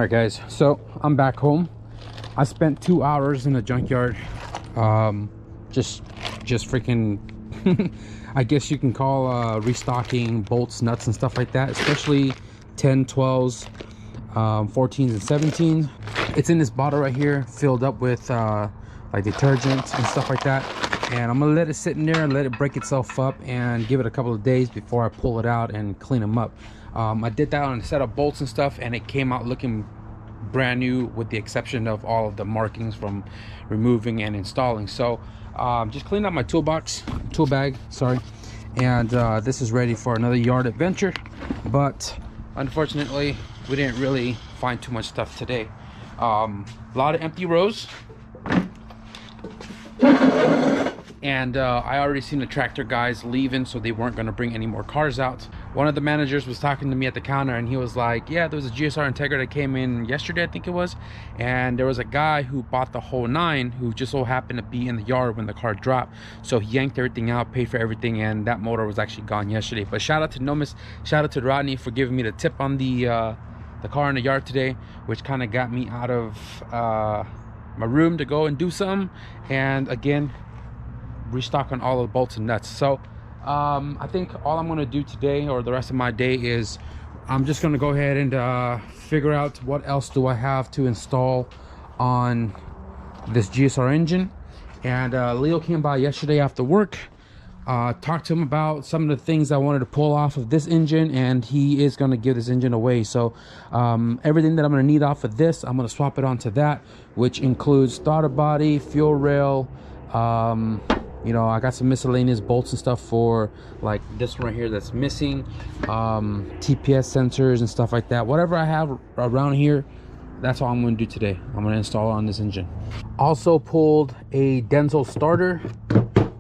right guys, so I'm back home. I spent 2 hours in the junkyard, just freaking I guess you can call restocking bolts, nuts and stuff like that, especially 10, 12s, 14s and 17s. It's in this bottle right here, filled up with like detergent and stuff like that, and I'm gonna let it sit in there and let it break itself up and give it a couple of days before I pull it out and clean them up. I did that on a set of bolts and stuff, and it came out looking brand new with the exception of all of the markings from removing and installing. So just cleaned out my tool bag, sorry, and this is ready for another yard adventure. But unfortunately we didn't really find too much stuff today. A lot of empty rows, and I already seen the tractor guys leaving, so they weren't going to bring any more cars out. One of the managers was talking to me at the counter, and he was like, yeah, there was a GSR Integra that came in yesterday, I think it was, and there was a guy who bought the whole 9 who just so happened to be in the yard when the car dropped, so he yanked everything out, paid for everything, and that motor was actually gone yesterday. But shout out to Nomis, shout out to Rodney for giving me the tip on the car in the yard today, which kind of got me out of my room to go and do something, and again restock on all the bolts and nuts. So I think all I'm going to do today, or the rest of my day, is I'm just going to go ahead and figure out what else do I have to install on this GSR engine. And Leo came by yesterday after work, talked to him about some of the things I wanted to pull off of this engine, and he is going to give this engine away. So everything that I'm going to need off of this, I'm going to swap it onto that, which includes starter body, fuel rail, you know, I got some miscellaneous bolts and stuff for like this one right here that's missing, TPS sensors and stuff like that. Whatever I have around here, that's all I'm going to do today. I'm going to install it on this engine. Also pulled a Denso starter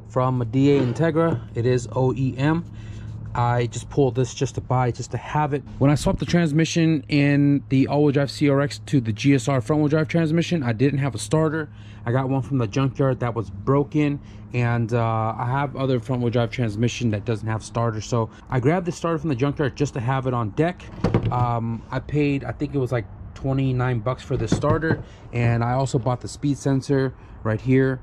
from a DA Integra. It is OEM. I just pulled this just to have it. When I swapped the transmission in the all-wheel drive CRX to the GSR front-wheel drive transmission, I didn't have a starter. I got one from the junkyard that was broken, and I have other front-wheel drive transmission that doesn't have starter, so I grabbed the starter from the junkyard just to have it on deck. I paid, I think it was like 29 bucks for the starter, and I also bought the speed sensor right here.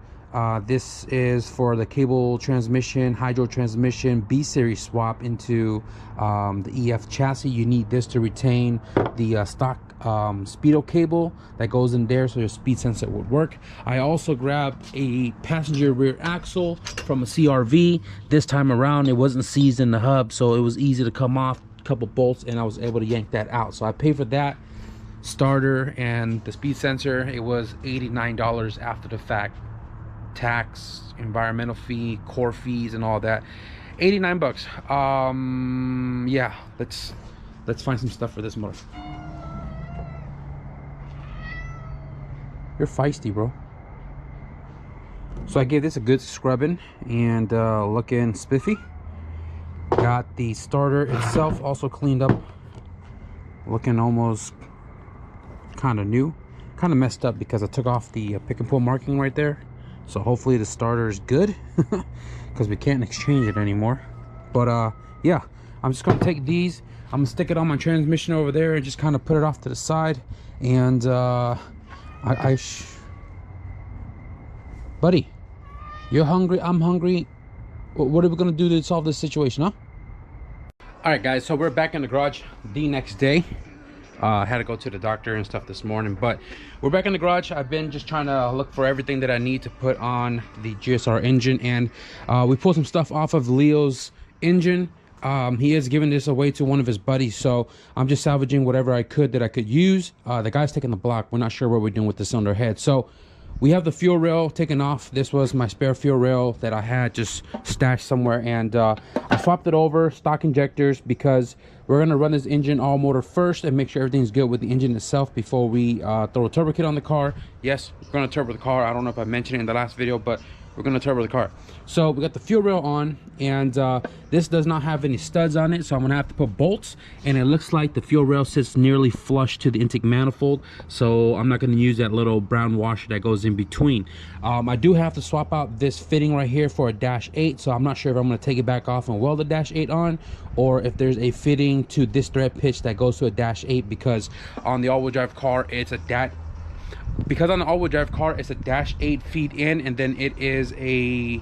This is for the cable transmission, hydro transmission, B series swap into the EF chassis. You need this to retain the stock speedo cable that goes in there, so your speed sensor would work. I also grabbed a passenger rear axle from a CRV. This time around it wasn't seized in the hub, so it was easy to come off, a couple bolts, and I was able to yank that out. So I paid for that starter and the speed sensor. It was $89 after the fact, tax, environmental fee, core fees and all that. 89 bucks. Yeah, let's find some stuff for this motor. You're feisty, bro. So I gave this a good scrubbing and looking spiffy. Got the starter itself also cleaned up, looking almost kind of new. Kind of messed up because I took off the pick and pull marking right there. So hopefully the starter is good because we can't exchange it anymore. But yeah, I'm just gonna take these, I'm gonna stick it on my transmission over there and just kind of put it off to the side. And buddy, you're hungry, I'm hungry. What are we gonna do to solve this situation, huh? All right guys, so we're back in the garage the next day. I had to go to the doctor and stuff this morning, but we're back in the garage. I've been just trying to look for everything that I need to put on the GSR engine, and we pulled some stuff off of Leo's engine. He is giving this away to one of his buddies, so I'm just salvaging whatever I could that I could use. The guy's taking the block. We're not sure what we're doing with the cylinder head. So we have the fuel rail taken off. This was my spare fuel rail that I had just stashed somewhere, and I swapped it over stock injectors because we're going to run this engine all motor first and make sure everything's good with the engine itself before we throw a turbo kit on the car. Yes, we're going to turbo the car. I don't know if I mentioned it in the last video, but we're gonna turbo the car. So we got the fuel rail on, and this does not have any studs on it, so I'm gonna have to put bolts, and it looks like the fuel rail sits nearly flush to the intake manifold, so I'm not gonna use that little brown washer that goes in between. I do have to swap out this fitting right here for a -8, so I'm not sure if I'm gonna take it back off and weld the -8 on, or if there's a fitting to this thread pitch that goes to a -8, because on the all-wheel drive car it's a -8 feed in, and then it is a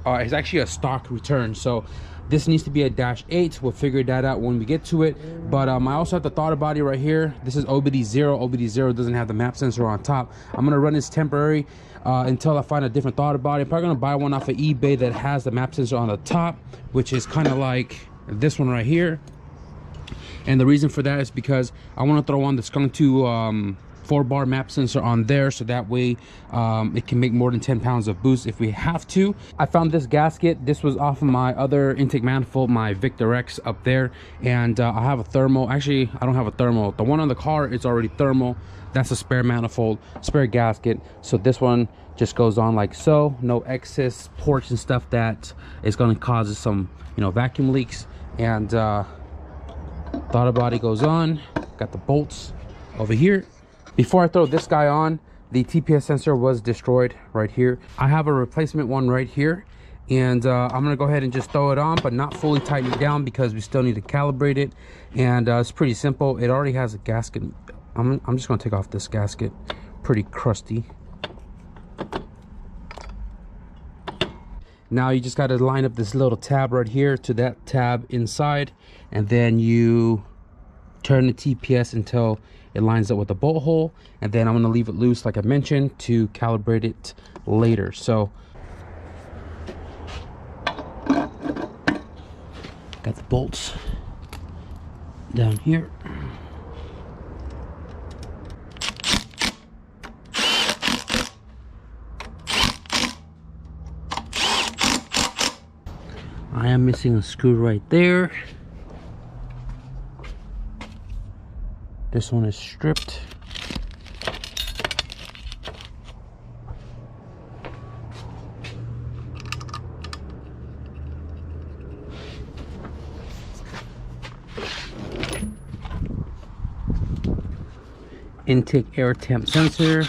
it's actually a stock return, so this needs to be a -8. We'll figure that out when we get to it. But I also have the throttle body right here. This is OBD0. OBD0 doesn't have the map sensor on top. I'm gonna run this temporary until I find a different throttle body. I'm probably gonna buy one off of eBay that has the map sensor on the top, which is kind of like this one right here. And the reason for that is because I want to throw on the Skunk 2 4-bar map sensor on there, so that way it can make more than 10 pounds of boost if we have to. I found this gasket. This was off of my other intake manifold, my Victor X up there, and I have a thermal. Actually, I don't have a thermal. The one on the car is already thermal. That's a spare manifold, spare gasket. So this one just goes on like so. No excess ports and stuff that is going to cause some, you know, vacuum leaks. And throttle body goes on. Got the bolts over here. Before I throw this guy on, the TPS sensor was destroyed right here. I have a replacement one right here, and I'm gonna go ahead and just throw it on, but not fully tighten it down because we still need to calibrate it. And it's pretty simple. It already has a gasket. I'm just gonna take off this gasket. Pretty crusty. Now you just gotta line up this little tab right here to that tab inside, and then you turn the TPS until it lines up with the bolt hole, and then I'm going to leave it loose like I mentioned to calibrate it later. So got the bolts down here. I am missing a screw right there. This one is stripped. Intake air temp sensor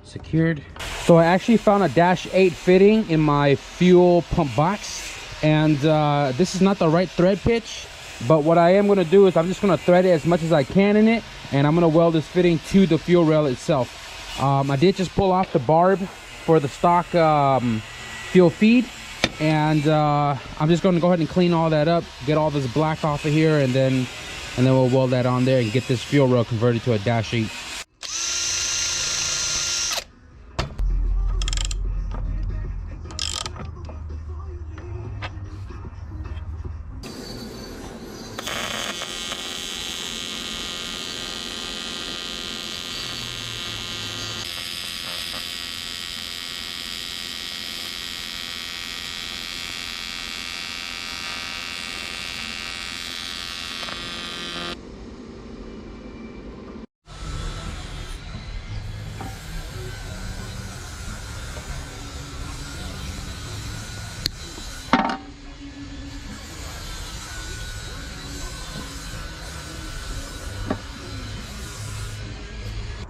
secured. So I actually found a -8 fitting in my fuel pump box. And this is not the right thread pitch, but what I am going to do is I'm just going to thread it as much as I can in it, and I'm going to weld this fitting to the fuel rail itself. I did just pull off the barb for the stock fuel feed, and I'm just going to go ahead and clean all that up, get all this black off of here, and then we'll weld that on there and get this fuel rail converted to a -8.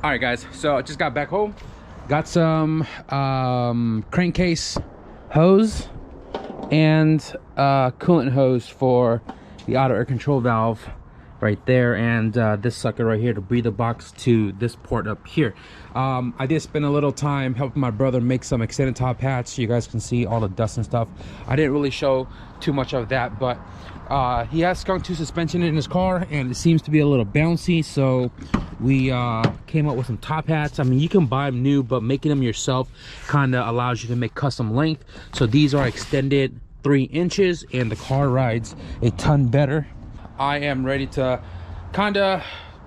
All right guys, so I just got back home, got some crankcase hose and coolant hose for the auto air control valve right there, and this sucker right here, the breather box to this port up here. I did spend a little time helping my brother make some extended top hats so you guys can see all the dust and stuff. I didn't really show too much of that, but he has Skunk 2 suspension in his car and it seems to be a little bouncy, so we came up with some top hats. I mean, you can buy them new, but making them yourself kind of allows you to make custom length. So these are extended 3 inches and the car rides a ton better. I am ready to kind of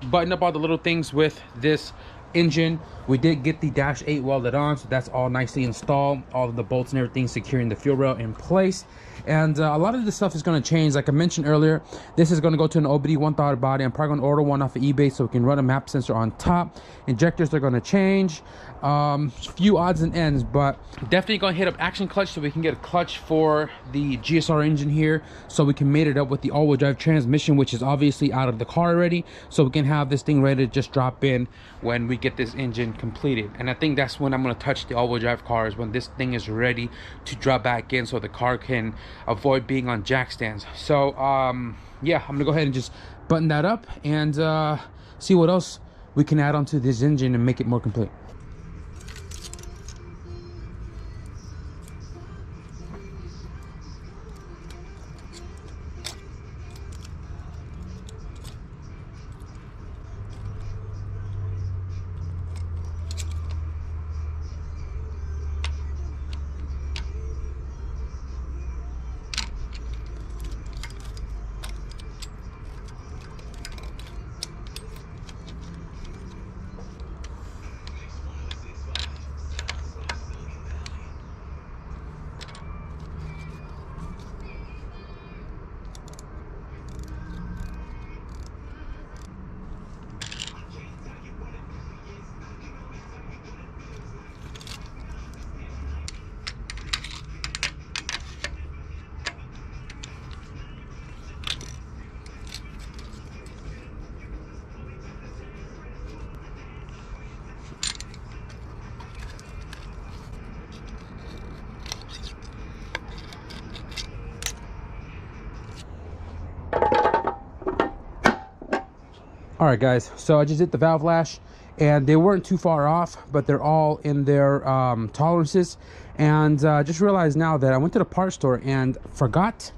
button up all the little things with this engine. We did get the -8 welded on, so that's all nicely installed, all of the bolts and everything securing the fuel rail in place. And a lot of this stuff is going to change. Like I mentioned earlier, this is going to go to an OBD1 throttle body. I'm probably going to order one off of eBay so we can run a map sensor on top. Injectors are going to change. Few odds and ends, but definitely going to hit up action clutch so we can get a clutch for the GSR engine here, so we can mate it up with the all-wheel drive transmission, which is obviously out of the car already, so we can have this thing ready to just drop in when we get this engine completed. And I think that's when I'm going to touch the all-wheel drive cars, when this thing is ready to drop back in so the car can avoid being on jack stands. So yeah, I'm gonna go ahead and just button that up and see what else we can add onto this engine and make it more complete. All right guys, so I just did the valve lash and they weren't too far off, but they're all in their tolerances. And just realized now that I went to the parts store and forgot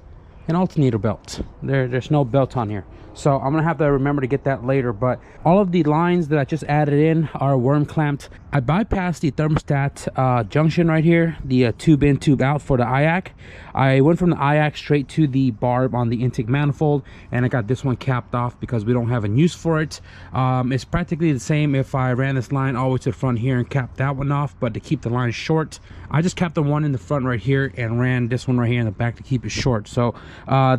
an alternator belt. There's no belt on here, so I'm gonna have to remember to get that later. But all of the lines that I just added in are worm clamped. I bypassed the thermostat junction right here, the tube in, tube out for the IAC. I went from the IAC straight to the barb on the intake manifold, and I got this one capped off because we don't have a use for it. It's practically the same if I ran this line all the way to the front here and capped that one off, but to keep the line short, I just capped the one in the front right here and ran this one right here in the back to keep it short. So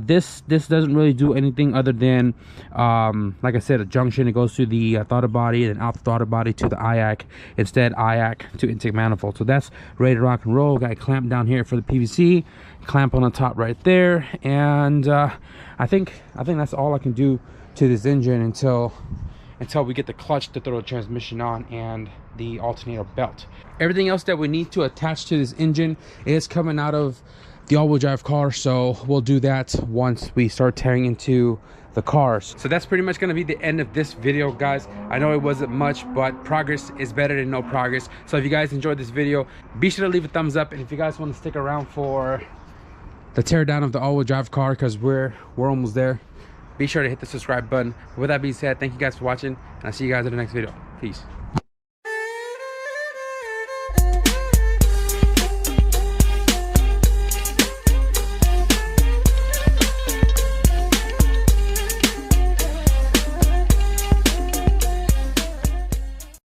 this doesn't really do anything other than, like I said, a junction. It goes to the throttle body and out the throttle body to the IAC. Instead, IAC to intake manifold. So that's ready to rock and roll. Got a clamp down here for the PVC, clamp on the top right there, and I think that's all I can do to this engine until we get the clutch, the throttle transmission on, and the alternator belt. Everything else that we need to attach to this engine is coming out of the all-wheel drive car, so we'll do that once we start tearing into the cars. So that's pretty much going to be the end of this video, guys. I know it wasn't much, but progress is better than no progress. So if you guys enjoyed this video, be sure to leave a thumbs up, and if you guys want to stick around for the teardown of the all-wheel drive car, because we're almost there, be sure to hit the subscribe button. With that being said, thank you guys for watching, and I'll see you guys in the next video. Peace.